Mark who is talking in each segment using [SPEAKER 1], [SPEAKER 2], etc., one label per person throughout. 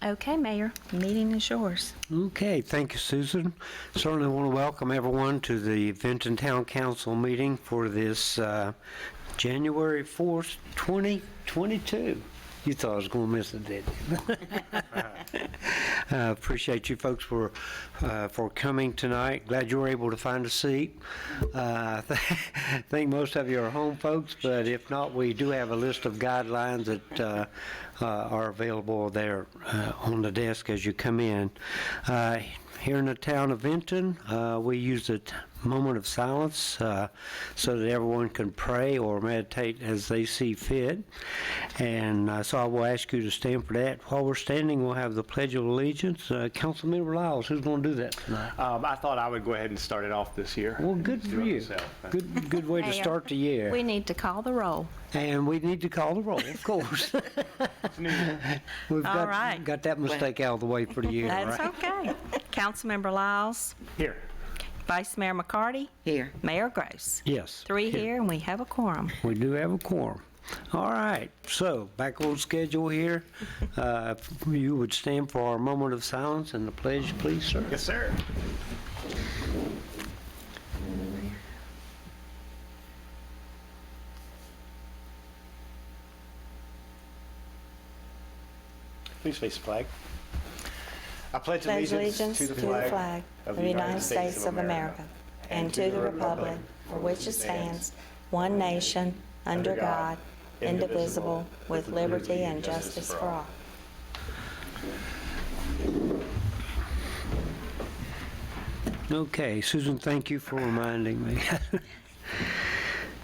[SPEAKER 1] Okay, Mayor, the meeting is yours.
[SPEAKER 2] Okay, thank you, Susan. Certainly want to welcome everyone to the Vinton Town Council meeting for this January 4th, 2022. You thought I was going to miss it, didn't you? Appreciate you folks for coming tonight. Glad you were able to find a seat. I think most of you are home folks, but if not, we do have a list of guidelines that are available there on the desk as you come in. Here in the town of Vinton, we use a moment of silence so that everyone can pray or meditate as they see fit. And so I will ask you to stand for that. While we're standing, we'll have the Pledge of Allegiance. Councilmember Lyles, who's going to do that tonight?
[SPEAKER 3] I thought I would go ahead and start it off this year.
[SPEAKER 2] Well, good for you. Good way to
[SPEAKER 1] Mayor,
[SPEAKER 2] start the year.
[SPEAKER 1] We need to call the roll.
[SPEAKER 2] And we need to call the roll, of course. We've
[SPEAKER 1] All right.
[SPEAKER 2] got that mistake out of the way for the year,
[SPEAKER 1] That's
[SPEAKER 2] right?
[SPEAKER 1] okay. Councilmember Lyles,
[SPEAKER 3] Here.
[SPEAKER 1] Vice Mayor McCarty,
[SPEAKER 4] Here.
[SPEAKER 1] Mayor Gross.
[SPEAKER 2] Yes.
[SPEAKER 1] 3 here, and we have a quorum.
[SPEAKER 2] We do have a quorum. All right, so back on schedule here. If you would stand for our moment of silence and the pledge, please, sir.
[SPEAKER 3] Yes, sir. Please face the flag. I pledge allegiance to the flag
[SPEAKER 5] of the United States of America and to the republic for which it stands, one nation, under God, indivisible, with liberty and justice for all.
[SPEAKER 2] Okay, Susan, thank you for reminding me.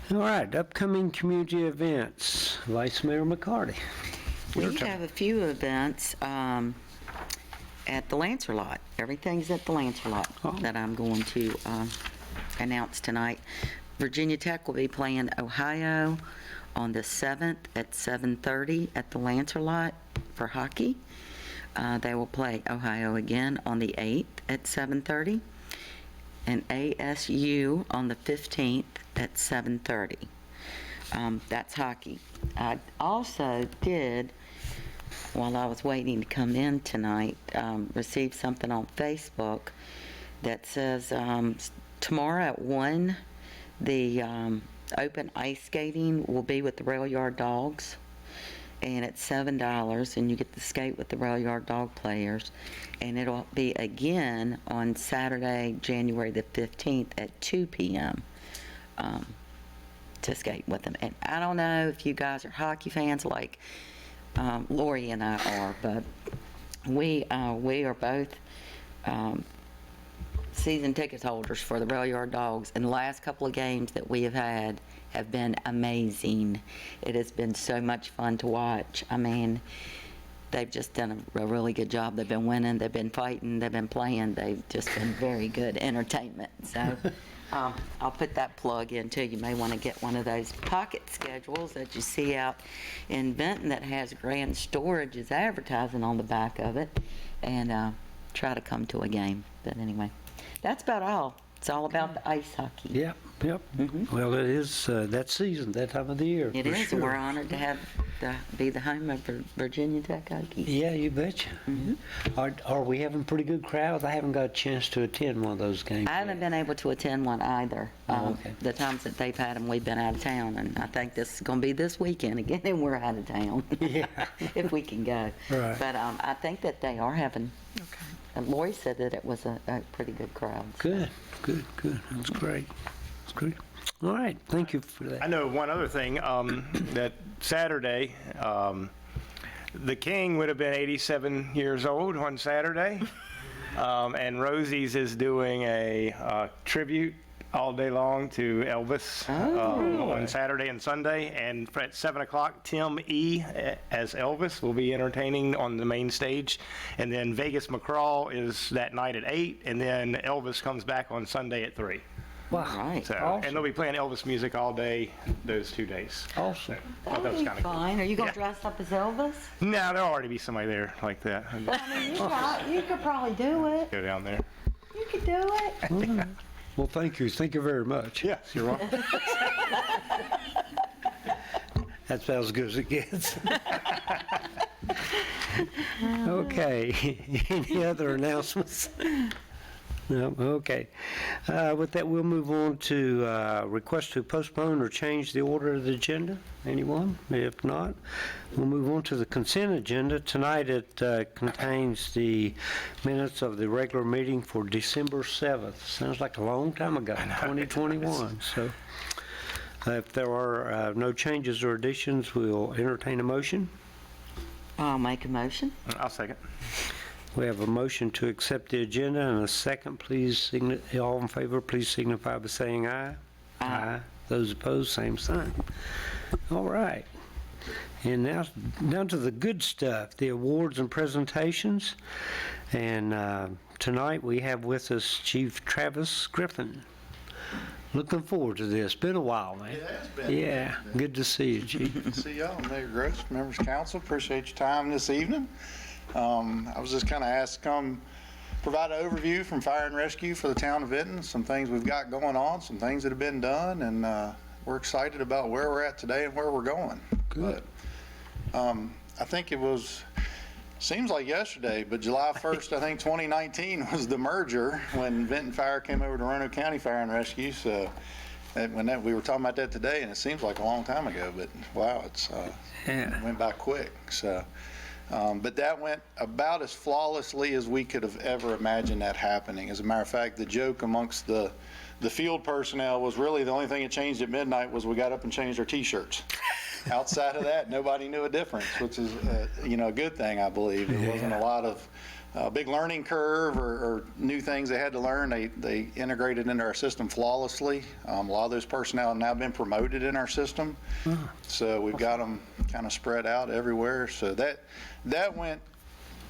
[SPEAKER 2] All right, upcoming community events. Vice Mayor McCarty.
[SPEAKER 4] We have a few events at the Lancerlot. Everything's at the Lancerlot that I'm going to announce tonight. Virginia Tech will be playing Ohio on the 7th at 7:30 at the Lancerlot for hockey. They will play Ohio again on the 8th at 7:30, and ASU on the 15th at 7:30. That's hockey. I also did, while I was waiting to come in tonight, received something on Facebook that says tomorrow at 1, the open ice skating will be with the Rail Yard Dogs, and it's $7, and you get to skate with the Rail Yard Dog players. And it'll be again on Saturday, January the 15th at 2 p.m. To skate with them. And I don't know if you guys are hockey fans like Lori and I are, but we are both season ticket holders for the Rail Yard Dogs, and the last couple of games that we have had have been amazing. It has been so much fun to watch. I mean, they've just done a really good job. They've been winning, they've been fighting, they've been playing. They've just been very good entertainment. So I'll put that plug in too. You may want to get one of those pocket schedules that you see out in Benton that has Grand Storage's advertising on the back of it, and try to come to a game. But anyway, that's about all. It's all about the ice hockey.
[SPEAKER 2] Yep. Well, it is that season, that time of the year.
[SPEAKER 4] It
[SPEAKER 2] for
[SPEAKER 4] is.
[SPEAKER 2] sure.
[SPEAKER 4] We're honored to be the home of Virginia Tech hockey.
[SPEAKER 2] Yeah, you betcha. Are we having pretty good crowds? I haven't got a chance to attend one of those games.
[SPEAKER 4] I haven't been able to attend one either.
[SPEAKER 2] Oh, okay.
[SPEAKER 4] The times that they've had them, we've been out of town, and I think this is going to be this weekend again, and we're out of town.
[SPEAKER 2] Yeah.
[SPEAKER 4] If we can go.
[SPEAKER 2] Right.
[SPEAKER 4] But I think that they are having.
[SPEAKER 1] Okay.
[SPEAKER 4] And Lori said that it was a pretty good crowd.
[SPEAKER 2] Good. That's great. That's great. All right, thank you for that.
[SPEAKER 3] I know one other thing, that Saturday, the King would have been 87 years old on Saturday, and Rosie's is doing a tribute all day long to Elvis on Saturday and Sunday, and at 7 o'clock, Tim E. as Elvis will be entertaining on the main stage, and then Vegas McCraw is that night at 8, and then Elvis comes back on Sunday at 3.
[SPEAKER 2] Wow.
[SPEAKER 4] Right.
[SPEAKER 3] So,
[SPEAKER 2] Awesome.
[SPEAKER 3] and they'll be playing Elvis music all day those 2 days.
[SPEAKER 2] Awesome.
[SPEAKER 3] Thought that was
[SPEAKER 4] That'd be
[SPEAKER 3] kinda cool.
[SPEAKER 4] fine. Are you going to
[SPEAKER 3] Yeah.
[SPEAKER 4] dress up as Elvis?
[SPEAKER 3] No, there'll already be somebody there like that.
[SPEAKER 4] I mean, you could probably do it.
[SPEAKER 3] Go down there.
[SPEAKER 4] You could do it.
[SPEAKER 2] Well, thank you. Thank you very much.
[SPEAKER 3] Yes, you're welcome.
[SPEAKER 2] That's about as good as it gets. Okay, any other announcements? No, okay. With that, we'll move on to request to postpone or change the order of the agenda. Anyone? If not, we'll move on to the consent agenda. Tonight it contains the minutes of the regular meeting for December 7th. Sounds like a long time ago, 2021. So if there are no changes or additions, we'll entertain a motion.
[SPEAKER 4] I'll make a motion.
[SPEAKER 3] I'll second.
[SPEAKER 2] We have a motion to accept the agenda and a second. Please, all in favor, please signify by saying aye. Aye. Those opposed, same sign. All right. And now down to the good stuff, the awards and presentations. And tonight we have with us Chief Travis Griffin. Looking forward to this. Been a while, man.
[SPEAKER 6] It has been.
[SPEAKER 2] Yeah, good to see you, Chief.
[SPEAKER 6] See y'all, Mayor Gross, members of council, appreciate your time this evening. I was just kind of asked to come provide an overview from Fire and Rescue for the town of Vinton, some things we've got going on, some things that have been done, and we're excited about where we're at today and where we're going.
[SPEAKER 2] Good.
[SPEAKER 6] But, I think it was, seems like yesterday, but July 1st, I think 2019 was the merger when Vinton Fire came over to Roanoke County Fire and Rescue. So we were talking about that today, and it seems like a long time ago, but wow, it went by quick. So. But that went about as flawlessly as we could have ever imagined that happening. As a matter of fact, the joke amongst the field personnel was really the only thing that changed at midnight was we got up and changed our T-shirts. Outside of that, nobody knew a difference, which is, a good thing, I believe. There wasn't a lot of big learning curve or new things they had to learn. They integrated into our system flawlessly. A lot of those personnel have now been promoted in our system. So we've got them kind of spread out everywhere. So that went,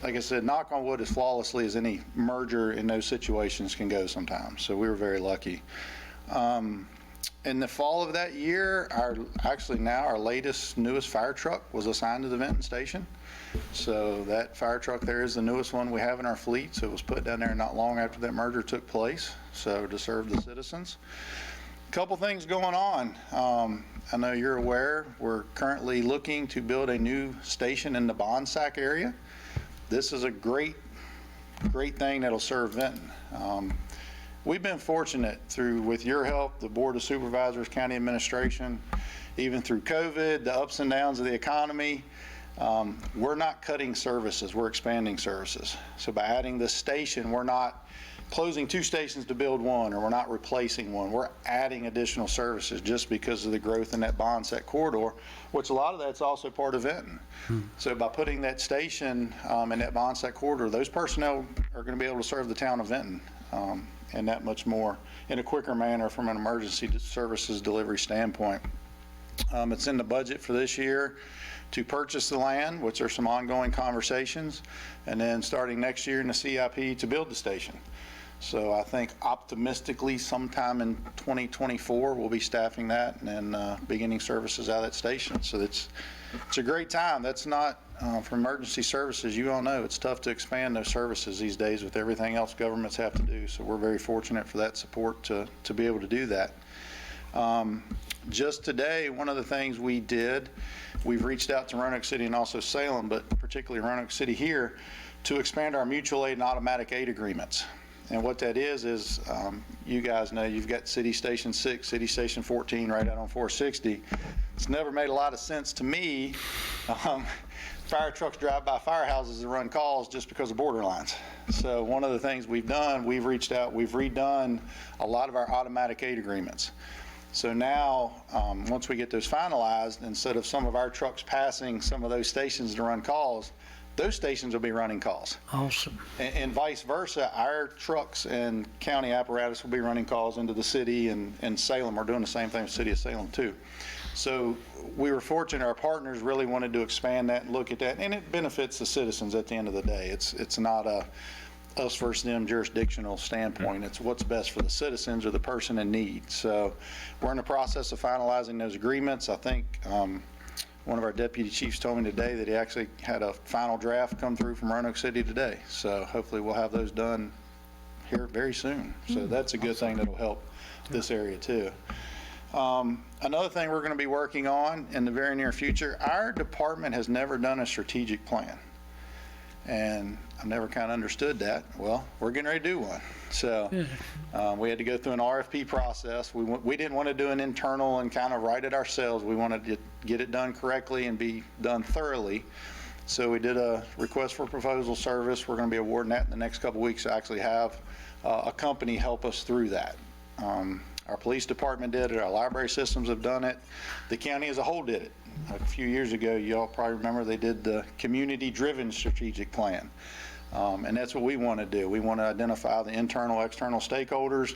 [SPEAKER 6] like I said, knock on wood, as flawlessly as any merger in those situations can go sometimes. So we were very lucky. In the fall of that year, our latest, newest fire truck was assigned to the Vinton station. So that fire truck there is the newest one we have in our fleet. So it was put down there not long after that merger took place, so to serve the citizens. A couple things going on. I know you're aware, we're currently looking to build a new station in the Bonsack area. This is a great thing that'll serve Vinton. We've been fortunate with your help, the Board of Supervisors, County Administration, even through COVID, the ups and downs of the economy. We're not cutting services, we're expanding services. So by adding this station, we're not closing 2 stations to build 1, or we're not replacing 1. We're adding additional services just because of the growth in that Bonsack corridor, which a lot of that's also part of Vinton. So by putting that station in that Bonsack corridor, those personnel are going to be able to serve the town of Vinton and that much more in a quicker manner from an emergency services delivery standpoint. It's in the budget for this year to purchase the land, which are some ongoing conversations, and then starting next year in the CIP to build the station. So I think optimistically sometime in 2024 we'll be staffing that and then beginning services out of that station. So it's a great time. That's not for emergency services. You all know it's tough to expand those services these days with everything else governments have to do. So we're very fortunate for that support to be able to do that. Just today, one of the things we did, we've reached out to Roanoke City and also Salem, but particularly Roanoke City here, to expand our mutual aid and automatic aid agreements. And what that is you guys know you've got City Station 6, City Station 14 right out on 460. It's never made a lot of sense to me. Fire trucks drive by firehouses and run calls just because of border lines. So one of the things we've done, we've reached out, we've redone a lot of our automatic aid agreements. So now, once we get those finalized, instead of some of our trucks passing some of those stations to run calls, those stations will be running calls.
[SPEAKER 2] Awesome.
[SPEAKER 6] And vice versa, our trucks and county apparatus will be running calls into the city, and Salem. We're doing the same thing with the city of Salem too. So we were fortunate, our partners really wanted to expand that and look at that, and it benefits the citizens at the end of the day. It's not a us versus them jurisdictional standpoint. It's what's best for the citizens or the person in need. So we're in the process of finalizing those agreements. I think one of our deputy chiefs told me today that he actually had a final draft come through from Roanoke City today. So hopefully we'll have those done here very soon. So that's a good thing that'll help this area too. Another thing we're going to be working on in the very near future, our department has never done a strategic plan. And I never kind of understood that. Well, we're getting ready to do one. So we had to go through an RFP process. We didn't want to do an internal and kind of write it ourselves. We wanted to get it done correctly and be done thoroughly. So we did a request for proposal service. We're going to be awarding that in the next couple of weeks to actually have a company help us through that. Our police department did it. Our library systems have done it. The county as a whole did it. A few years ago, you all probably remember they did the community-driven strategic plan. And that's what we want to do. We want to identify the internal, external stakeholders,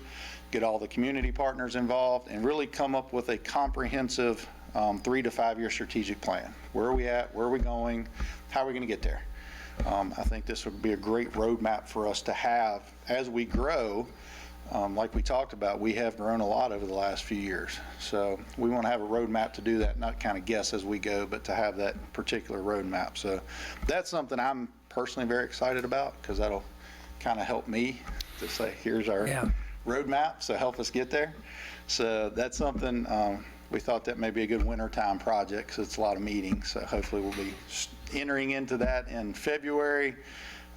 [SPEAKER 6] get all the community partners involved, and really come up with a comprehensive 3 to 5 year strategic plan. Where are we at? Where are we going? How are we going to get there? I think this would be a great roadmap for us to have as we grow. Like we talked about, we have grown a lot over the last few years. So we want to have a roadmap to do that, not kind of guess as we go, but to have that particular roadmap. So that's something I'm personally very excited about, because that'll kind of help me to say, here's our roadmap, so help us get there. So that's something we thought that may be a good wintertime project, because it's a lot of meetings. So hopefully we'll be entering into that in February.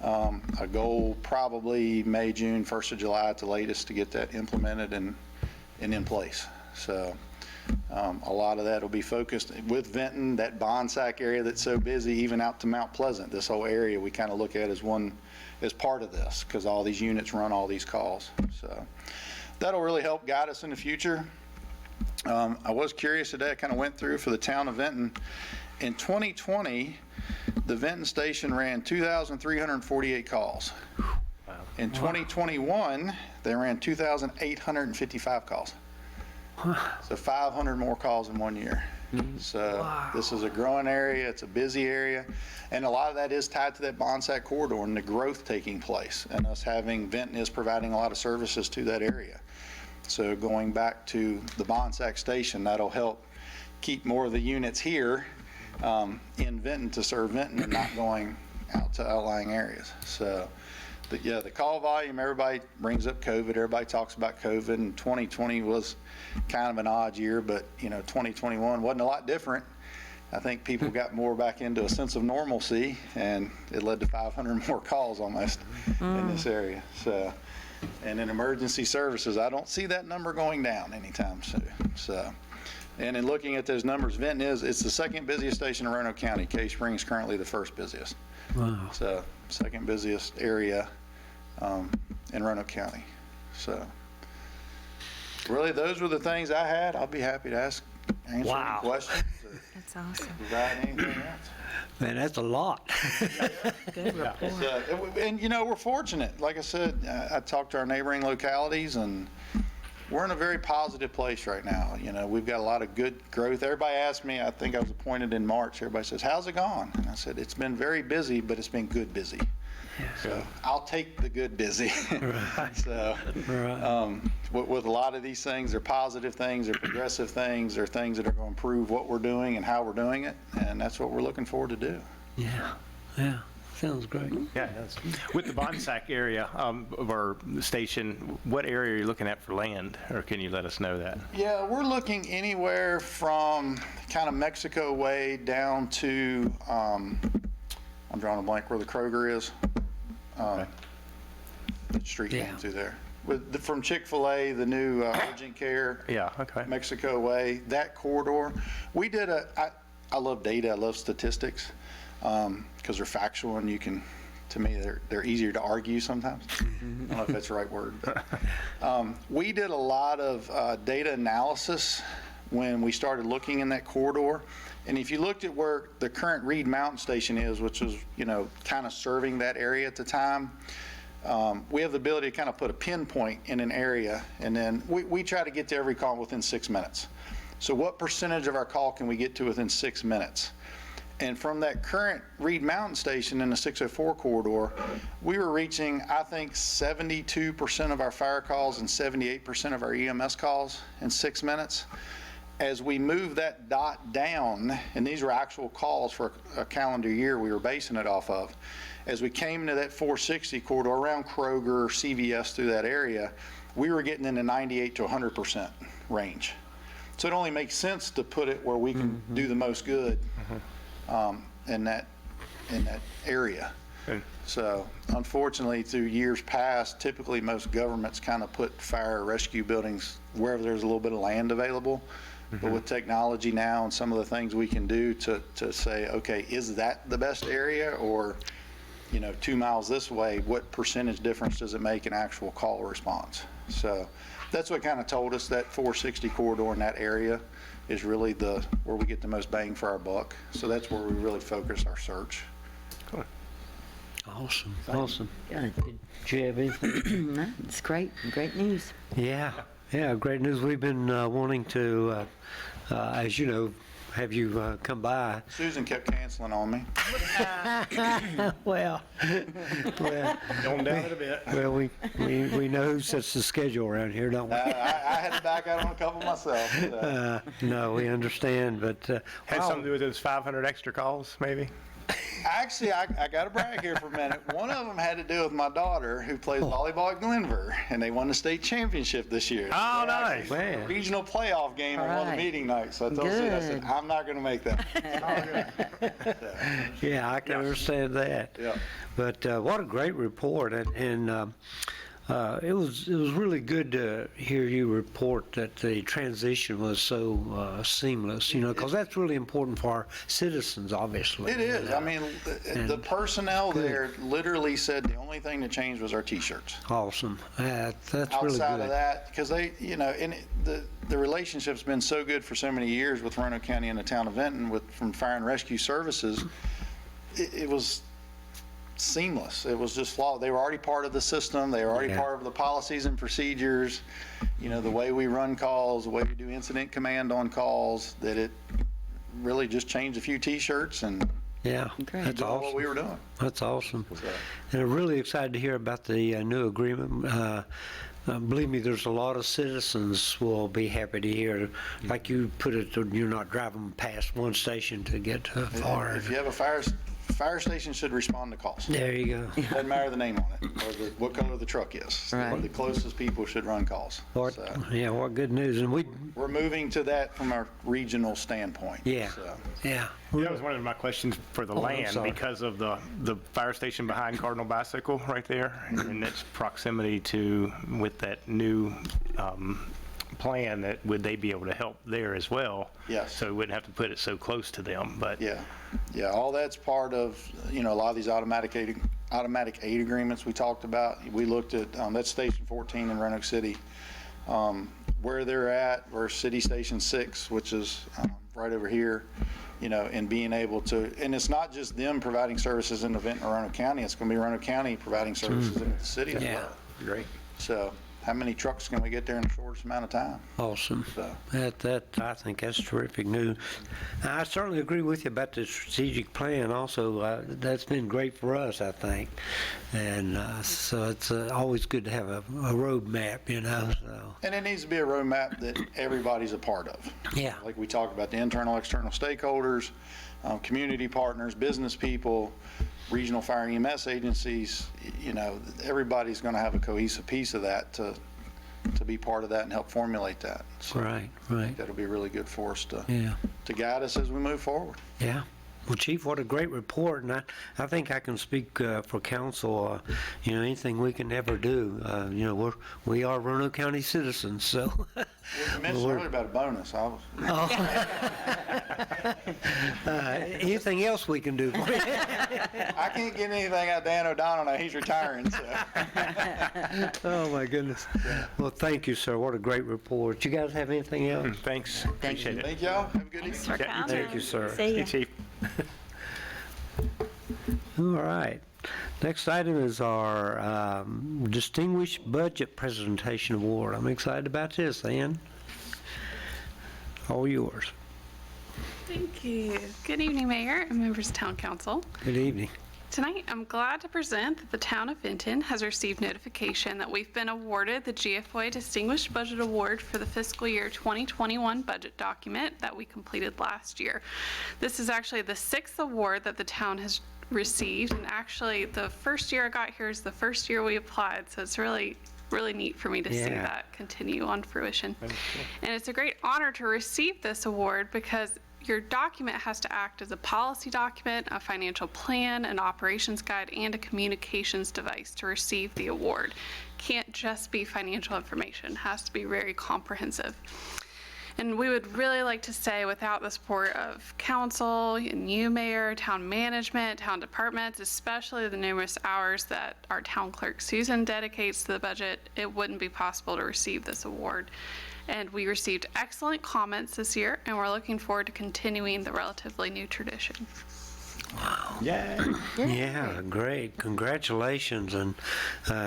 [SPEAKER 6] A goal probably May, June, 1st of July at the latest to get that implemented and in place. So a lot of that will be focused with Vinton, that Bonsack area that's so busy, even out to Mount Pleasant. This whole area we kind of look at as part of this, because all these units run all these calls. So that'll really help guide us in the future. I was curious today, I kind of went through for the town of Vinton. In 2020, the Vinton station ran 2,348 calls. In 2021, they ran 2,855 calls. So 500 more calls in 1 year. So this is a growing area, it's a busy area, and a lot of that is tied to that Bonsack corridor and the growth taking place, and us having, Vinton is providing a lot of services to that area. So going back to the Bonsack station, that'll help keep more of the units here in Vinton to serve Vinton and not going out to outlying areas. So, but yeah, the call volume, everybody brings up COVID. Everybody talks about COVID, and 2020 was kind of an odd year, but 2021 wasn't a lot different. I think people got more back into a sense of normalcy, and it led to 500 more calls almost in this area. So, and in emergency services, I don't see that number going down anytime soon. So. And in looking at those numbers, Vinton it's the second busiest station in Roanoke County. Cave Springs currently the first busiest.
[SPEAKER 2] Wow.
[SPEAKER 6] So second busiest area in Roanoke County. So really, those were the things I had. I'll be happy to answer any questions or
[SPEAKER 1] That's awesome.
[SPEAKER 6] provide anything else.
[SPEAKER 2] Man, that's a lot.
[SPEAKER 1] Good report.
[SPEAKER 6] And we're fortunate. Like I said, I talked to our neighboring localities, and we're in a very positive place right now. We've got a lot of good growth. Everybody asked me, I think I was appointed in March, everybody says, how's it gone? And I said, it's been very busy, but it's been good busy. So I'll take the good busy. So with a lot of these things, they're positive things, they're progressive things, they're things that are going to improve what we're doing and how we're doing it, and that's what we're looking forward to do.
[SPEAKER 2] Yeah. Sounds great.
[SPEAKER 3] Yeah, it does. With the Bonsack area of our station, what area are you looking at for land, or can you let us know that?
[SPEAKER 6] Yeah, we're looking anywhere from kind of Mexico way down to, I'm drawing a blank where the Kroger is. The street name through there. From Chick-fil-A, the new urgent care.
[SPEAKER 3] Yeah, okay.
[SPEAKER 6] Mexico way, that corridor. We did I love data, I love statistics, because they're factual, and to me, they're easier to argue sometimes. I don't know if that's the right word. But, we did a lot of data analysis when we started looking in that corridor. And if you looked at where the current Reed Mountain Station is, which was, kind of serving that area at the time, we have the ability to kind of put a pinpoint in an area, and then we try to get to every call within 6 minutes. So what percentage of our call can we get to within 6 minutes? And from that current Reed Mountain Station in the 604 corridor, we were reaching, I think, 72% of our fire calls and 78% of our EMS calls in 6 minutes. As we move that dot down, and these were actual calls for a calendar year we were basing it off of, as we came into that 460 corridor around Kroger, CVS, through that area, we were getting in the 98 to 100% range. So it only makes sense to put it where we can do the most good in that area.
[SPEAKER 3] Good.
[SPEAKER 6] So unfortunately, through years past, typically most governments kind of put fire rescue buildings wherever there's a little bit of land available. But with technology now and some of the things we can do to say, okay, is that the best area? Or, 2 miles this way, what percentage difference does it make in actual call response? So that's what kind of told us that 460 corridor in that area is really where we get the most bang for our buck. So that's where we really focus our search.
[SPEAKER 2] Awesome, awesome.
[SPEAKER 4] Good.
[SPEAKER 2] Do you have anything?
[SPEAKER 4] No, it's great news.
[SPEAKER 2] Yeah, great news. We've been wanting to, as you know, have you come by.
[SPEAKER 6] Susan kept canceling on me.
[SPEAKER 2] Well,
[SPEAKER 3] Going down it a bit.
[SPEAKER 2] well, we know who sets the schedule around here, don't we?
[SPEAKER 6] I had to back out on a couple myself. So.
[SPEAKER 2] No, we understand, but
[SPEAKER 3] Had something to do with those 500 extra calls, maybe?
[SPEAKER 6] Actually, I got to brag here for a minute. One of them had to do with my daughter, who plays volleyball at Glenver, and they won the state championship this year.
[SPEAKER 3] Oh, nice.
[SPEAKER 2] Man.
[SPEAKER 6] Regional playoff game on one of the
[SPEAKER 4] Right.
[SPEAKER 6] meeting nights. So I told Susan, I said,
[SPEAKER 4] Good.
[SPEAKER 6] I'm not going to make that.
[SPEAKER 2] yeah, I can understand that.
[SPEAKER 6] Yeah.
[SPEAKER 2] But what a great report, and it was really good to hear you report that the transition was so seamless. Because that's really important for our citizens, obviously.
[SPEAKER 6] It is. I mean, the personnel
[SPEAKER 2] Good.
[SPEAKER 6] there literally said the only thing that changed was our T-shirts.
[SPEAKER 2] Awesome. That's really
[SPEAKER 6] Outside
[SPEAKER 2] good.
[SPEAKER 6] of that, because they, and the relationship's been so good for so many years with Roanoke County and the town of Vinton from Fire and Rescue Services, it was seamless. It was just flawed. They were already part of the system. They were already
[SPEAKER 2] Yeah.
[SPEAKER 6] part of the policies and procedures, the way we run calls, the way we do incident command on calls, that it really just changed a few T-shirts and
[SPEAKER 2] Yeah,
[SPEAKER 4] Great.
[SPEAKER 2] that's
[SPEAKER 6] doing what
[SPEAKER 2] awesome.
[SPEAKER 6] we were doing.
[SPEAKER 2] That's awesome.
[SPEAKER 6] So,
[SPEAKER 2] And I'm really excited to hear about the new agreement. Believe me, there's a lot of citizens will be happy to hear. Like you put it, you're not driving past one station to get to far.
[SPEAKER 6] if you have a fire station should respond to calls.
[SPEAKER 2] There you go.
[SPEAKER 6] Doesn't matter the name on it or what color the truck is.
[SPEAKER 4] Right.
[SPEAKER 6] The closest people should run calls.
[SPEAKER 2] What,
[SPEAKER 6] So,
[SPEAKER 2] yeah, what good news. And
[SPEAKER 6] we're moving to that from our regional standpoint.
[SPEAKER 2] yeah,
[SPEAKER 6] So,
[SPEAKER 2] yeah.
[SPEAKER 3] That was one of my questions for the
[SPEAKER 2] I'm
[SPEAKER 3] land
[SPEAKER 2] sorry.
[SPEAKER 3] because of the fire station behind Cardinal Bicycle right there and its proximity with that new plan that would they be able to help there as well?
[SPEAKER 6] Yes.
[SPEAKER 3] So we wouldn't have to put it so close to them, but.
[SPEAKER 6] yeah, all that's part of, a lot of these automatic aid agreements we talked about. We looked at, that's Station 14 in Roanoke City, where they're at versus City Station 6, which is right over here, and being able to, and it's not just them providing services in the Vinton or Roanoke County, it's going to be Roanoke County providing services in the city as
[SPEAKER 2] Yeah.
[SPEAKER 6] well.
[SPEAKER 3] Great.
[SPEAKER 6] So how many trucks can we get there in the shortest amount of time?
[SPEAKER 2] Awesome.
[SPEAKER 6] So,
[SPEAKER 2] That I think that's terrific news. I certainly agree with you about the strategic plan also. That's been great for us, I think. And so it's always good to have a roadmap, so.
[SPEAKER 6] and it needs to be a roadmap that everybody's a part of.
[SPEAKER 2] Yeah.
[SPEAKER 6] Like we talked about, the internal, external stakeholders, community partners, business people, regional fire and EMS agencies, everybody's going to have a cohesive piece of that to be part of that and help formulate that. So
[SPEAKER 2] Right.
[SPEAKER 6] that'll be really good for us to
[SPEAKER 2] Yeah.
[SPEAKER 6] guide us as we move forward.
[SPEAKER 2] Yeah. Well, Chief, what a great report, and I think I can speak for council. Anything we can ever do. We are Roanoke County citizens, so.
[SPEAKER 6] You mentioned earlier about a bonus.
[SPEAKER 2] Anything else we can do for you?
[SPEAKER 6] I can't get anything out of Dan O'Donnell now. He's retiring. So.
[SPEAKER 2] Oh my goodness. Well, thank you, sir. What a great report. You guys have anything else?
[SPEAKER 3] Thanks.
[SPEAKER 4] Thank
[SPEAKER 3] Appreciate
[SPEAKER 4] you.
[SPEAKER 3] it.
[SPEAKER 6] Thank y'all. Have a good evening.
[SPEAKER 5] Thanks for
[SPEAKER 3] Yeah,
[SPEAKER 5] coming.
[SPEAKER 2] Thank you, sir.
[SPEAKER 5] See
[SPEAKER 3] Hey,
[SPEAKER 5] ya.
[SPEAKER 3] Chief.
[SPEAKER 2] All right. Next item is our Distinguished Budget Presentation Award. I'm excited about this, Ann. All yours.
[SPEAKER 7] Thank you. Good evening, Mayor and members of Town Council.
[SPEAKER 2] Good evening.
[SPEAKER 7] Tonight, I'm glad to present that the Town of Vinton has received notification that we've been awarded the GFOA Distinguished Budget Award for the fiscal year 2021 budget document that we completed last year. This is actually the 6th award that the town has received, and actually the first year I got here is the first year we applied, so it's really neat for me to see
[SPEAKER 2] Yeah.
[SPEAKER 7] that continue on fruition. And it's a great honor to receive this award because your document has to act as a policy document, a financial plan, an operations guide, and a communications device to receive the award. Can't just be financial information, has to be very comprehensive. And we would really like to say, without the support of council and you, Mayor, town management, town departments, especially the numerous hours that our town clerk Susan dedicates to the budget, it wouldn't be possible to receive this award. And we received excellent comments this year, and we're looking forward to continuing the relatively new tradition.
[SPEAKER 3] Yay.
[SPEAKER 2] Yeah, great. Congratulations, and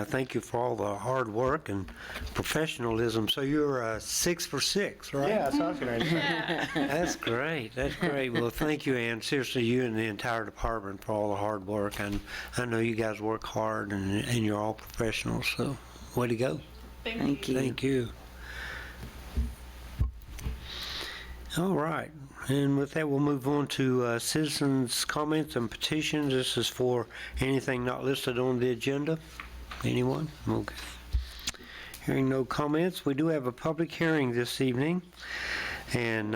[SPEAKER 2] thank you for all the hard work and professionalism. So you're 6 for 6, right?
[SPEAKER 3] Yeah, sounds great.
[SPEAKER 2] That's great. That's great. Well, thank you, Ann. Seriously, you and the entire department for all the hard work. And I know you guys work hard, and you're all professionals, so way to go.
[SPEAKER 4] Thank you.
[SPEAKER 2] Thank you. All right. And with that, we'll move on to citizens' comments and petitions. This is for anything not listed on the agenda. Anyone? Okay. Hearing no comments, we do have a public hearing this evening. And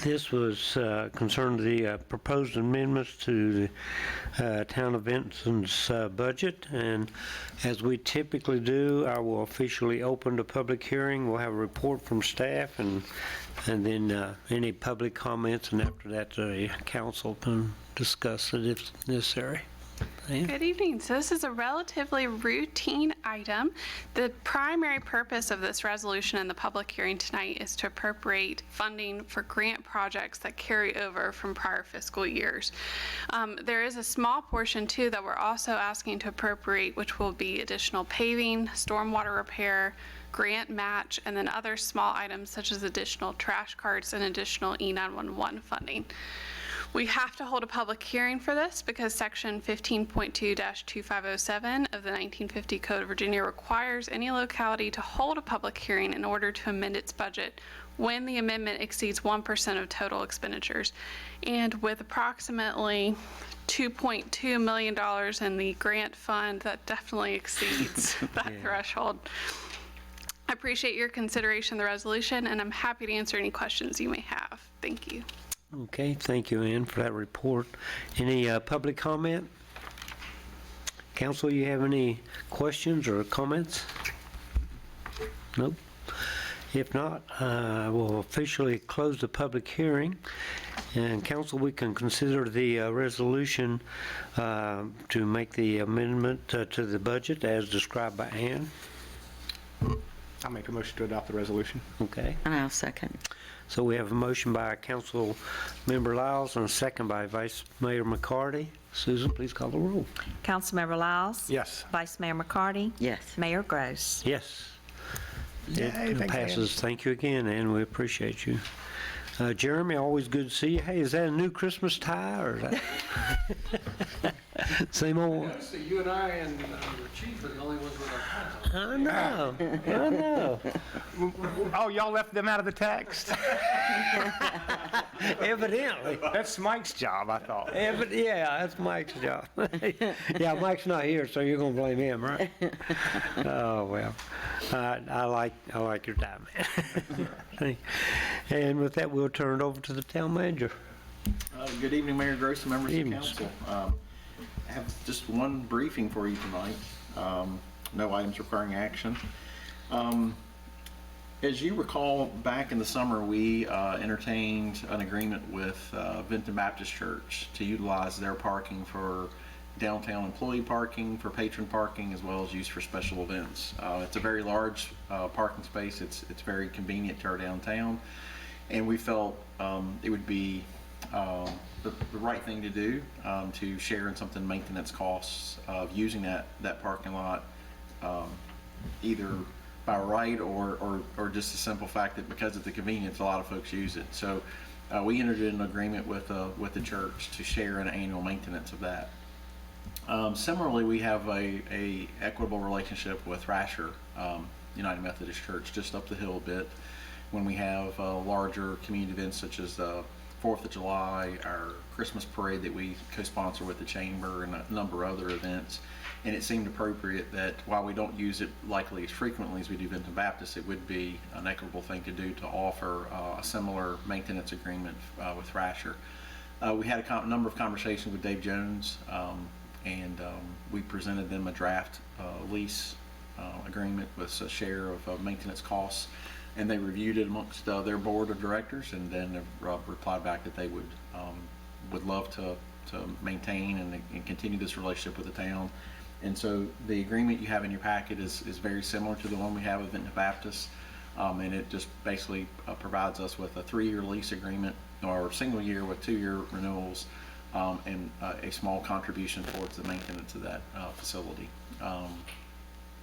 [SPEAKER 2] this was concerned the proposed amendments to the Town of Vinton's budget. And as we typically do, I will officially open the public hearing. We'll have a report from staff and then any public comments, and after that, the council can discuss it if necessary.
[SPEAKER 7] Good evening. So this is a relatively routine item. The primary purpose of this resolution and the public hearing tonight is to appropriate funding for grant projects that carry over from prior fiscal years. There is a small portion too that we're also asking to appropriate, which will be additional paving, stormwater repair, grant match, and then other small items such as additional trash carts and additional E911 funding. We have to hold a public hearing for this because Section 15.2-2507 of the 1950 Code of Virginia requires any locality to hold a public hearing in order to amend its budget when the amendment exceeds 1% of total expenditures. And with approximately $2.2 million in the grant fund, that definitely exceeds that threshold. I appreciate your consideration of the resolution, and I'm happy to answer any questions you may have. Thank you.
[SPEAKER 2] Okay, thank you, Ann, for that report. Any public comment? Council, you have any questions or comments? Nope. If not, we'll officially close the public hearing. And council, we can consider the resolution to make the amendment to the budget as described by Ann.
[SPEAKER 3] I'll make a motion to adopt the resolution.
[SPEAKER 2] Okay.
[SPEAKER 4] And I'll second.
[SPEAKER 2] So we have a motion by Council Member Lyles and a second by Vice Mayor McCarty. Susan, please call the roll.
[SPEAKER 8] Councilmember Lyles?
[SPEAKER 3] Yes.
[SPEAKER 8] Vice Mayor McCarty?
[SPEAKER 4] Yes.
[SPEAKER 8] Mayor Gross?
[SPEAKER 2] Yes.
[SPEAKER 3] Yay,
[SPEAKER 2] It
[SPEAKER 3] thanks,
[SPEAKER 2] passes. Thank you again, Ann. We appreciate you. Jeremy, always good to see you. Hey, is that a new Christmas tie or is that same old?
[SPEAKER 9] So you and I and the chief are the only ones with our hats on.
[SPEAKER 2] I know. I know.
[SPEAKER 3] Oh, y'all left them out of the text?
[SPEAKER 2] Evidently.
[SPEAKER 3] That's Mike's job, I thought.
[SPEAKER 2] Yeah, that's Mike's job. Yeah, Mike's not here, so you're gonna blame him, right? Oh, well, I like your time. And with that, we'll turn it over to the town manager.
[SPEAKER 1] Good evening, Mayor Gross and members of
[SPEAKER 2] Evening,
[SPEAKER 1] council. I have just one briefing for you tonight. No items requiring action. As you recall, back in the summer, we entertained an agreement with Vinton Baptist Church to utilize their parking for downtown employee parking, for patron parking, as well as use for special events. It's a very large parking space. It's very convenient to our downtown, and we felt it would be the right thing to do to share in something maintenance costs of using that parking lot, either by right or just the simple fact that because of the convenience, a lot of folks use it. So we entered into an agreement with the church to share an annual maintenance of that. Similarly, we have a equitable relationship with Rasher United Methodist Church just up the hill a bit when we have larger community events such as 4th of July, our Christmas parade that we co-sponsor with the chamber, and a number of other events. And it seemed appropriate that while we don't use it likely as frequently as we do Vinton Baptist, it would be an equitable thing to do to offer a similar maintenance agreement with Thrasher. We had a number of conversations with Dave Jones, and we presented them a draft lease agreement with a share of maintenance costs, and they reviewed it amongst their board of directors, and then replied back that they would love to maintain and continue this relationship with the town. And so the agreement you have in your packet is very similar to the one we have with Vinton Baptist, and it just basically provides us with a 3-year lease agreement, or a single year with 2-year renewals, and a small contribution towards the maintenance of that facility.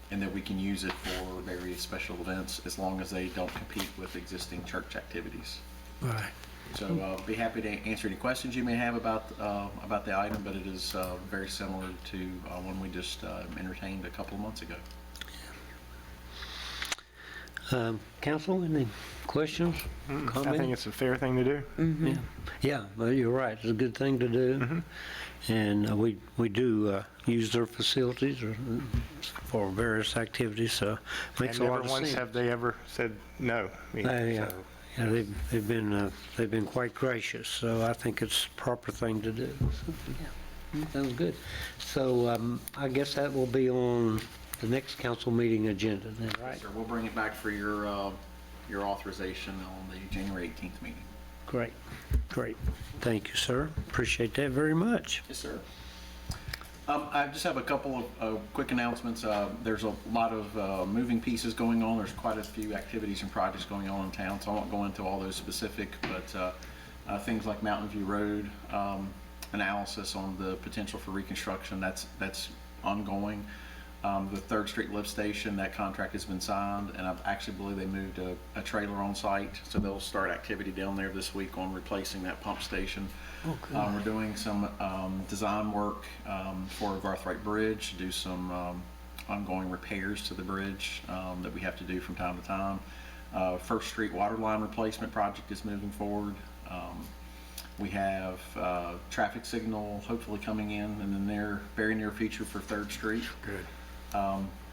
[SPEAKER 1] And that we can use it for various special events as long as they don't compete with existing church activities.
[SPEAKER 2] Right.
[SPEAKER 1] So be happy to answer any questions you may have about the item, but it is very similar to one we just entertained a couple of months ago.
[SPEAKER 2] Council, any questions, comments?
[SPEAKER 3] I think it's a fair thing to do.
[SPEAKER 2] Yeah, well, you're right. It's a good thing to do. And we do use their facilities for various activities, so makes
[SPEAKER 3] And
[SPEAKER 2] a lot
[SPEAKER 3] never
[SPEAKER 2] of
[SPEAKER 3] once
[SPEAKER 2] sense.
[SPEAKER 3] have they ever said no. I mean,
[SPEAKER 2] Yeah,
[SPEAKER 3] so-
[SPEAKER 2] yeah, they've been quite gracious, so I think it's the proper thing to do. So, yeah, sounds good. So I guess that will be on the next council meeting agenda then, right?
[SPEAKER 1] So we'll bring it back for your authorization on the January 18th meeting.
[SPEAKER 2] Great, great. Thank you, sir. Appreciate that very much.
[SPEAKER 1] Yes, sir. I just have a couple of quick announcements. There's a lot of moving pieces going on. There's quite a few activities and projects going on in town, so I won't go into all those specific, but things like Mountain View Road, analysis on the potential for reconstruction, that's ongoing. The 3rd Street lift station, that contract has been signed, and I actually believe they moved a trailer on site, so they'll start activity down there this week on replacing that pump station. We're doing some design work for Garthwaite Bridge, to do some ongoing repairs to the bridge that we have to do from time to time. 1st Street water line replacement project is moving forward. We have traffic signal hopefully coming in the very near future for 3rd Street.
[SPEAKER 3] Good.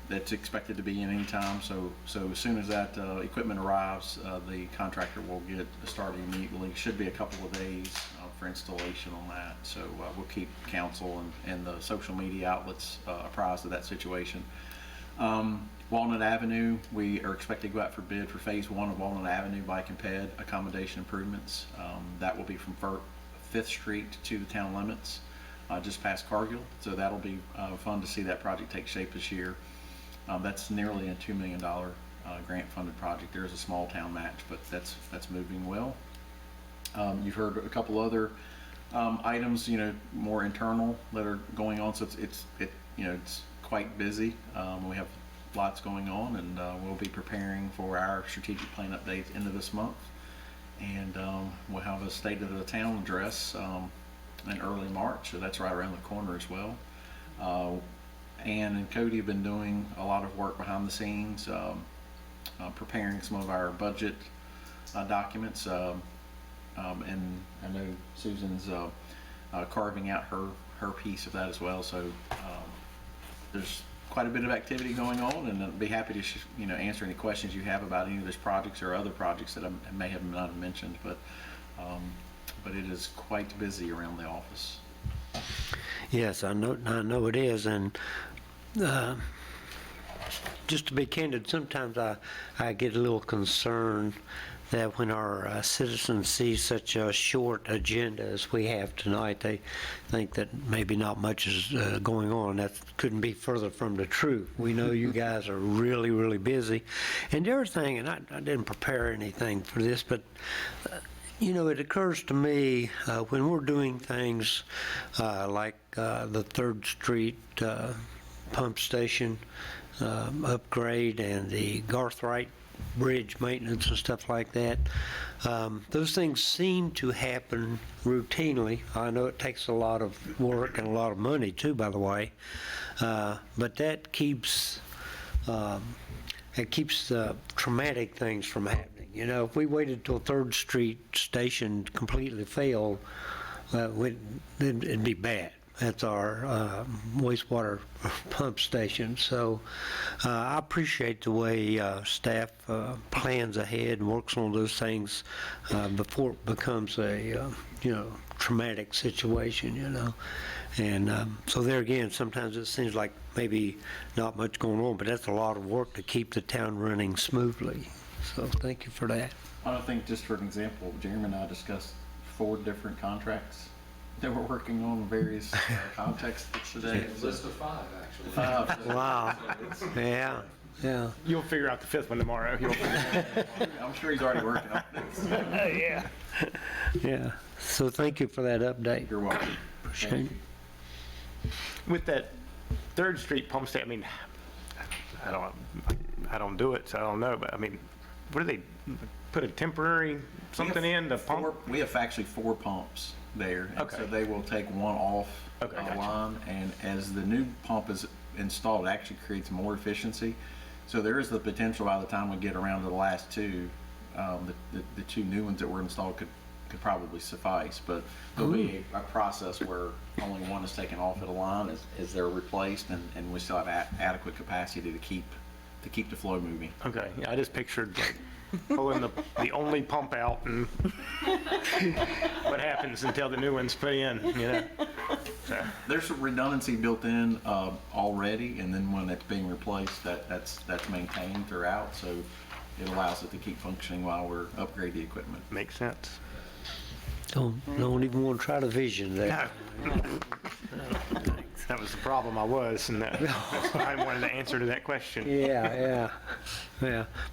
[SPEAKER 1] That's expected to be in any time. So as soon as that equipment arrives, the contractor will get started immediately. Should be a couple of days for installation on that. So we'll keep council and the social media outlets apprised of that situation. Walnut Avenue, we are expected to go out for bid for phase 1 of Walnut Avenue Bike and Ped accommodation improvements. That will be from 5th Street to the town limits, just past Cargill. So that'll be fun to see that project take shape this year. That's nearly a $2 million grant funded project. There is a small town match, but that's moving well. You've heard a couple other items, more internal that are going on. So it's quite busy. We have lots going on, and we'll be preparing for our strategic plan update into this month. And we'll have a state of the town address in early March, so that's right around the corner as well. Ann and Cody have been doing a lot of work behind the scenes, preparing some of our budget documents, and I know Susan's carving out her piece of that as well. So there's quite a bit of activity going on, and I'd be happy to answer any questions you have about any of those projects or other projects that I may have not mentioned, but it is quite busy around the office.
[SPEAKER 2] Yes, I know it is, and just to be candid, sometimes I get a little concerned that when our citizens see such a short agenda as we have tonight, they think that maybe not much is going on. That couldn't be further from the truth. We know you guys are really, really busy. And the other thing, and I didn't prepare anything for this, but it occurs to me when we're doing things like the 3rd Street pump station upgrade and the Garthwaite Bridge maintenance and stuff like that, those things seem to happen routinely. I know it takes a lot of work and a lot of money too, by the way, but that keeps the traumatic things from happening. You know, if we waited till Third Street station completely failed, it'd be bad. That's our wastewater pump station. So I appreciate the way staff plans ahead and works on those things before it becomes a, traumatic situation, And so there again, sometimes it seems like maybe not much going on, but that's a lot of work to keep the town running smoothly. So thank you for that.
[SPEAKER 1] I think, just for an example, Jeremy and I discussed 4 different contracts that we're working on in various contexts today.
[SPEAKER 9] List of 5, actually.
[SPEAKER 2] Wow. Yeah, yeah.
[SPEAKER 3] You'll figure out the 5th one tomorrow.
[SPEAKER 1] I'm sure he's already working on it.
[SPEAKER 3] Yeah.
[SPEAKER 2] Yeah. So thank you for that update.
[SPEAKER 1] You're welcome.
[SPEAKER 2] Appreciate it.
[SPEAKER 3] With that Third Street pump station, I mean, I don't do it, so I don't know, but I mean, what do they, put a temporary something in to pump?
[SPEAKER 1] We have actually 4 pumps there. And
[SPEAKER 3] Okay.
[SPEAKER 1] so they will take one off
[SPEAKER 3] Okay,
[SPEAKER 1] the
[SPEAKER 3] gotcha.
[SPEAKER 1] line, and as the new pump is installed, it actually creates more efficiency. So there is the potential by the time we get around to the last 2, the 2 new ones that were installed could probably suffice. But there'll be a process where only one is taken off of the line as they're replaced, and we still have adequate capacity to keep the flow moving.
[SPEAKER 3] Okay, yeah, I just pictured like pulling the only pump out and what happens until the new one's put in, So,
[SPEAKER 1] There's some redundancy built in already, and then when it's being replaced, that's maintained throughout, so it allows it to keep functioning while we're upgrading the equipment.
[SPEAKER 3] makes sense.
[SPEAKER 2] Don't even want to try to vision that.
[SPEAKER 3] That was the problem I was, and that's why I wanted the answer to that question.
[SPEAKER 2] Yeah.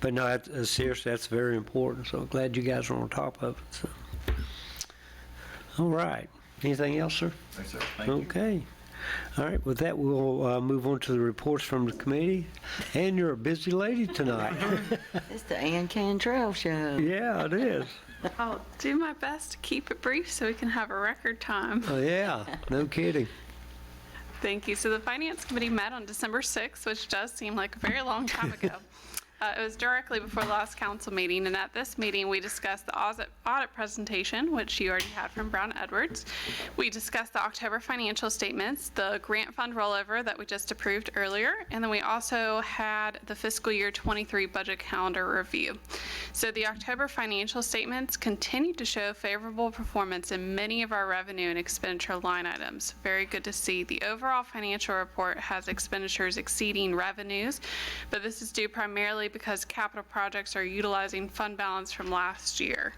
[SPEAKER 2] But no, seriously, that's very important. So glad you guys are on top of it. So. All right. Anything else, sir?
[SPEAKER 1] Thanks, sir. Thank you.
[SPEAKER 2] Okay. All right. With that, we'll move on to the reports from the committee. And you're a busy lady tonight.
[SPEAKER 4] It's the Ann Cantrell Show.
[SPEAKER 2] Yeah, it is.
[SPEAKER 7] I'll do my best to keep it brief so we can have a record time.
[SPEAKER 2] Oh, yeah. No kidding.
[SPEAKER 7] Thank you. So the Finance Committee met on December 6th, which does seem like a very long time ago. It was directly before the last council meeting, and at this meeting, we discussed the audit presentation, which you already had from Brown Edwards. We discussed the October financial statements, the grant fund rollover that we just approved earlier, and then we also had the fiscal year 23 budget calendar review. So the October financial statements continued to show favorable performance in many of our revenue and expenditure line items. Very good to see. The overall financial report has expenditures exceeding revenues, but this is due primarily because capital projects are utilizing fund balance from last year.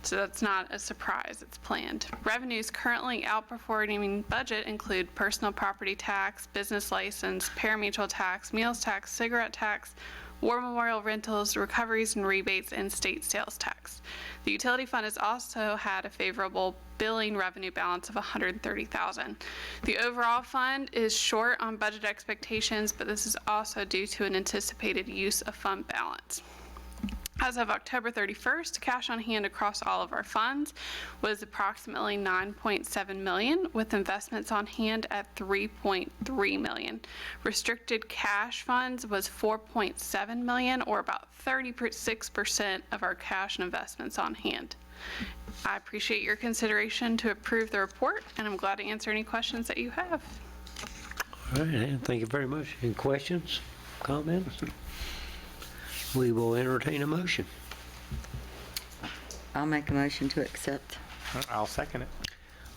[SPEAKER 7] So that's not a surprise, it's planned. Revenues currently outperforming budget include personal property tax, business license, parimutuel tax, meals tax, cigarette tax, war memorial rentals, recoveries and rebates, and state sales tax. The utility fund has also had a favorable billing revenue balance of $130,000. The overall fund is short on budget expectations, but this is also due to an anticipated use of fund balance. As of October 31st, cash on hand across all of our funds was approximately $9.7 million, with investments on hand at $3.3 million. Restricted cash funds was $4.7 million, or about 36% of our cash and investments on hand. I appreciate your consideration to approve the report, and I'm glad to answer any questions that you have.
[SPEAKER 2] All right, Ann, thank you very much. Any questions, comments? We will entertain a motion.
[SPEAKER 4] I'll make a motion to accept.
[SPEAKER 3] I'll second it.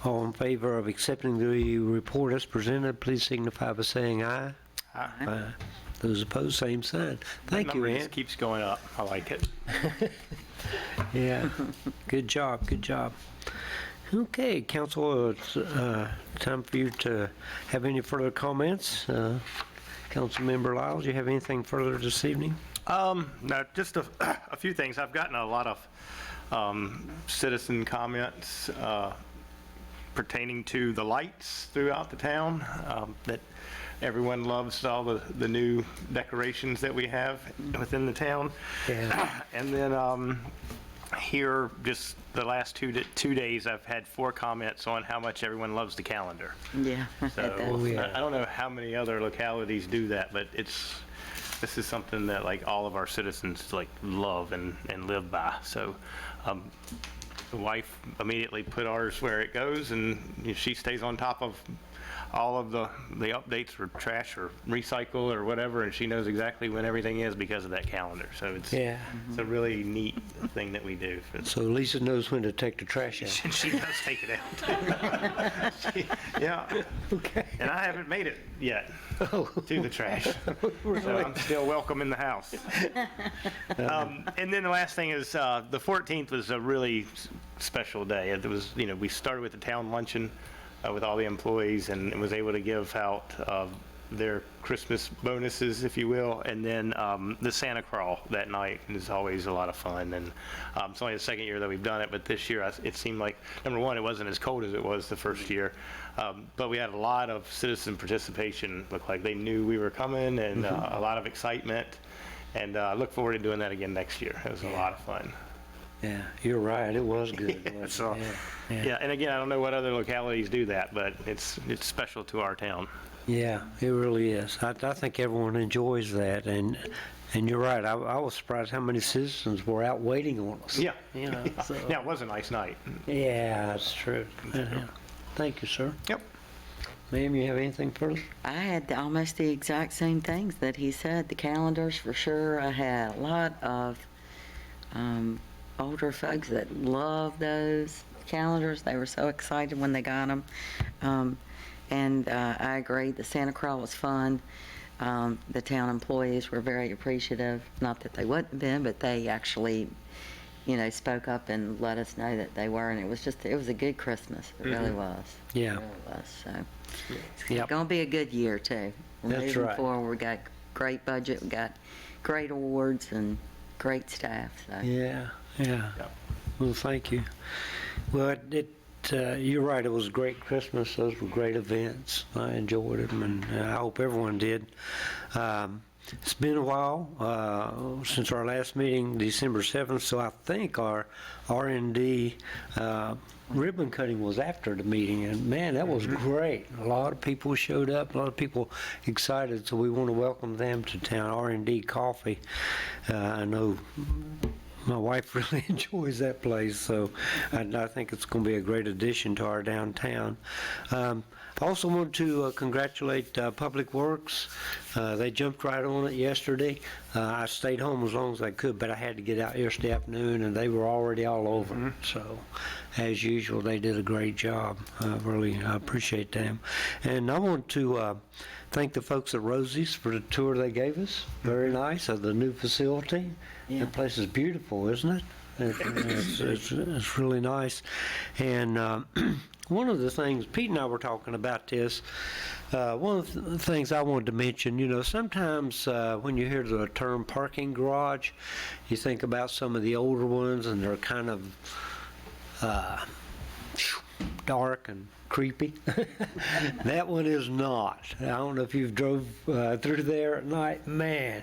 [SPEAKER 2] All in favor of accepting the report as presented, please signify by saying aye.
[SPEAKER 3] Aye.
[SPEAKER 2] Aye. Those opposed, same sign. Thank you,
[SPEAKER 3] Number
[SPEAKER 2] Ann.
[SPEAKER 3] just keeps going up. I like it.
[SPEAKER 2] Yeah, good job, good job. Okay, council, it's time for you to have any further comments. Councilmember Lyles, you have anything further this evening?
[SPEAKER 3] No, just a few things. I've gotten a lot of citizen comments pertaining to the lights throughout the town, that everyone loves all the new decorations that we have within the town.
[SPEAKER 2] Yeah.
[SPEAKER 3] And then here, just the last two days, I've had 4 comments on how much everyone loves the calendar.
[SPEAKER 4] Yeah.
[SPEAKER 3] So
[SPEAKER 2] yeah.
[SPEAKER 3] I don't know how many other localities do that, but it's this is something that like all of our citizens like love and live by. So the wife immediately put ours where it goes, and she stays on top of all of the updates for trash or recycle or whatever, and she knows exactly when everything is because of that calendar. So it's
[SPEAKER 2] Yeah.
[SPEAKER 3] it's a really neat thing that we do.
[SPEAKER 2] So Lisa knows when to take the trash out.
[SPEAKER 3] And she does take it out. Yeah.
[SPEAKER 2] Okay.
[SPEAKER 3] And I haven't made it yet
[SPEAKER 2] Oh,
[SPEAKER 3] to the trash. So I'm still welcome in the house. And then the last thing is, the 14th was a really special day. It was, we started with the town luncheon with all the employees and was able to give out their Christmas bonuses, if you will, and then the Santa crawl that night is always a lot of fun. And it's only the second year that we've done it, but this year it seemed like, number one, it wasn't as cold as it was the first year, but we had a lot of citizen participation. Looked like they knew we were coming, and a lot of excitement. And I look forward to doing that again next year. It was a lot of fun.
[SPEAKER 2] yeah, you're right. It was good. wasn't
[SPEAKER 3] So,
[SPEAKER 2] it? Yeah.
[SPEAKER 3] yeah, and again, I don't know what other localities do that, but it's special to our town.
[SPEAKER 2] Yeah, it really is. I think everyone enjoys that, and you're right. I was surprised how many citizens were out waiting on us.
[SPEAKER 3] Yeah.
[SPEAKER 2] You know, so-
[SPEAKER 3] Yeah, it was a nice night.
[SPEAKER 2] Yeah, that's true. Yeah. Thank you, sir.
[SPEAKER 3] Yep.
[SPEAKER 2] Ma'am, you have anything further?
[SPEAKER 4] I had almost the exact same things that he said, the calendars for sure. I had a lot of older folks that love those calendars. They were so excited when they got them. And I agree, the Santa Claus was fun. The town employees were very appreciative, not that they wouldn't have been, but they actually, spoke up and let us know that they were, and it was a good Christmas. It really was.
[SPEAKER 2] Yeah.
[SPEAKER 4] It really was, so. It's
[SPEAKER 2] Yep.
[SPEAKER 4] gonna be a good year, too. We're
[SPEAKER 2] That's
[SPEAKER 4] moving
[SPEAKER 2] right.
[SPEAKER 4] forward. We got great budget, we got great awards and great staff, so.
[SPEAKER 2] Yeah, yeah.
[SPEAKER 3] Yep.
[SPEAKER 2] Well, thank you. Well, you're right. It was a great Christmas. Those were great events. I enjoyed them, and I hope everyone did. It's been a while since our last meeting, December 7th, so I think our R&D ribbon cutting was after the meeting, and man, that was great. A lot of people showed up, a lot of people excited, so we want to welcome them to town. R&D Coffee, I know my wife really enjoys that place, so I think it's going to be a great addition to our downtown. I also want to congratulate Public Works. They jumped right on it yesterday. I stayed home as long as I could, but I had to get out yesterday afternoon, and they were already all over. So, as usual, they did a great job. I appreciate them. And I want to thank the folks at Rosie's for the tour they gave us. Very nice of the new facility.
[SPEAKER 4] Yeah.
[SPEAKER 2] The place is beautiful, isn't it? It's really nice. And one of the things, Pete and I were talking about this, one of the things I wanted to mention, sometimes when you hear the term parking garage, you think about some of the older ones, and they're kind of dark and creepy. That one is not. I don't know if you've drove through there at night. Man,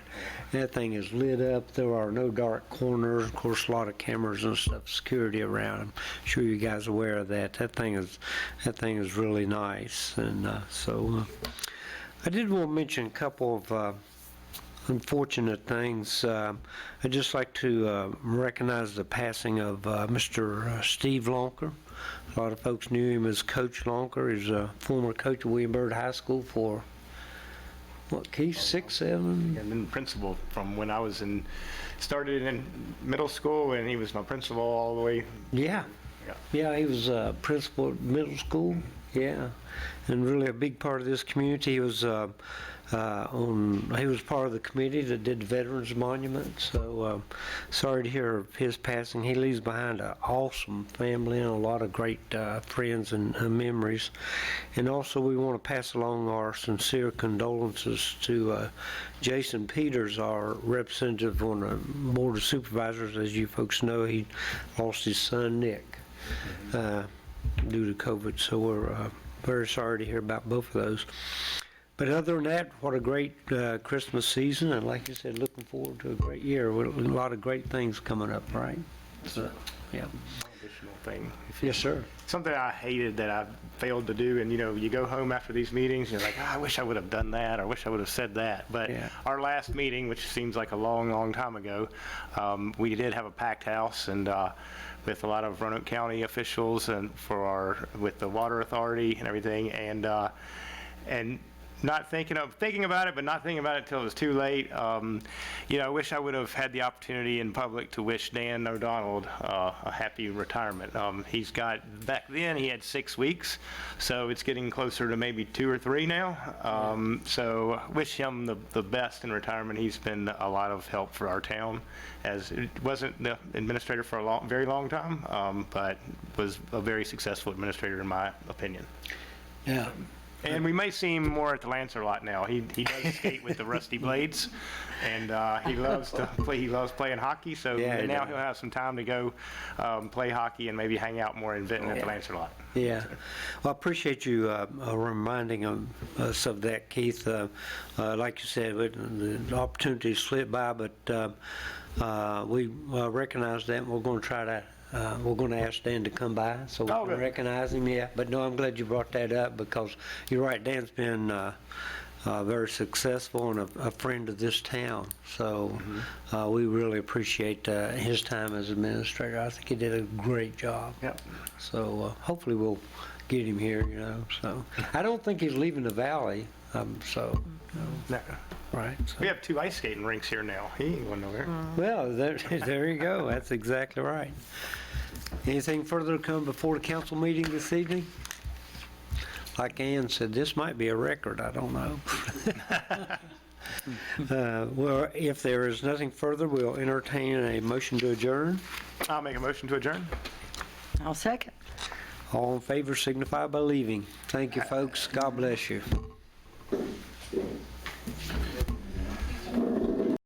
[SPEAKER 2] that thing is lit up. There are no dark corners. Of course, a lot of cameras and stuff, security around. I'm sure you guys are aware of that. That thing is really nice. And so I did want to mention a couple of unfortunate things. I'd just like to recognize the passing of Mr. Steve Lonker. A lot of folks knew him as Coach Lonker. He's a former coach at William Byrd High School for, what, Keith, 6, 7?
[SPEAKER 3] And then principal from when I started in middle school, and he was my principal all the way.
[SPEAKER 2] Yeah. Yeah, he was principal at middle school. Yeah. And really a big part of this community. He was he was part of the committee that did the Veterans Monument. So sorry to hear of his passing. He leaves behind an awesome family and a lot of great friends and memories. And also we want to pass along our sincere condolences to Jason Peters, our representative on the Board of Supervisors. As you folks know, he lost his son, Nick, due to COVID. So we're very sorry to hear about both of those. But other than that, what a great Christmas season, and like you said, looking forward to a great year with a lot of great things coming up, right? So, yeah.
[SPEAKER 3] additional thing.
[SPEAKER 2] Yes, sir.
[SPEAKER 3] Something I hated that I failed to do, and you go home after these meetings, and you're like, I wish I would have done that, or I wish I would have said that. But
[SPEAKER 2] Yeah.
[SPEAKER 3] our last meeting, which seems like a long, long time ago, we did have a packed house, and with a lot of Roanoke County officials and with the water authority and everything, and not thinking about it, but not thinking about it till it was too late. I wish I would have had the opportunity in public to wish Dan O'Donnell a happy retirement. Back then he had 6 weeks, so it's getting closer to maybe 2 or 3 now. So wish him the best in retirement. He's been a lot of help for our town, as it wasn't the administrator for a very long time, but was a very successful administrator in my opinion.
[SPEAKER 2] Yeah.
[SPEAKER 3] And we may see him more at the Lancer lot now. He does skate with the Rusty Blades, and he loves to play. He loves playing hockey. So
[SPEAKER 2] Yeah, he
[SPEAKER 3] now
[SPEAKER 2] does.
[SPEAKER 3] he'll have some time to go play hockey and maybe hang out more in Vinton at the Lancer lot.
[SPEAKER 2] Yeah. Well, I appreciate you reminding us of that, Keith. Like you said, the opportunity slipped by, but we recognize that, and we're going to try to we're going to ask Dan to come by so we
[SPEAKER 3] Oh,
[SPEAKER 2] can
[SPEAKER 3] good.
[SPEAKER 2] recognize him. Yeah, but no, I'm glad you brought that up, because you're right. Dan's been very successful and a friend of this town. So we really appreciate his time as administrator. I think he did a great job.
[SPEAKER 3] Yep.
[SPEAKER 2] So hopefully we'll get him here. So I don't think he's leaving the valley.
[SPEAKER 3] No.
[SPEAKER 2] Right. So.
[SPEAKER 3] We have 2 ice skating rinks here now. He ain't going nowhere.
[SPEAKER 2] Well, there you go. That's exactly right. Anything further to come before the council meeting this evening? Like Ann said, this might be a record. I don't know. Well, if there is nothing further, we'll entertain a motion to adjourn.
[SPEAKER 3] I'll make a motion to adjourn.
[SPEAKER 4] I'll second.
[SPEAKER 2] All in favor signify by leaving. Thank you, folks. God bless you.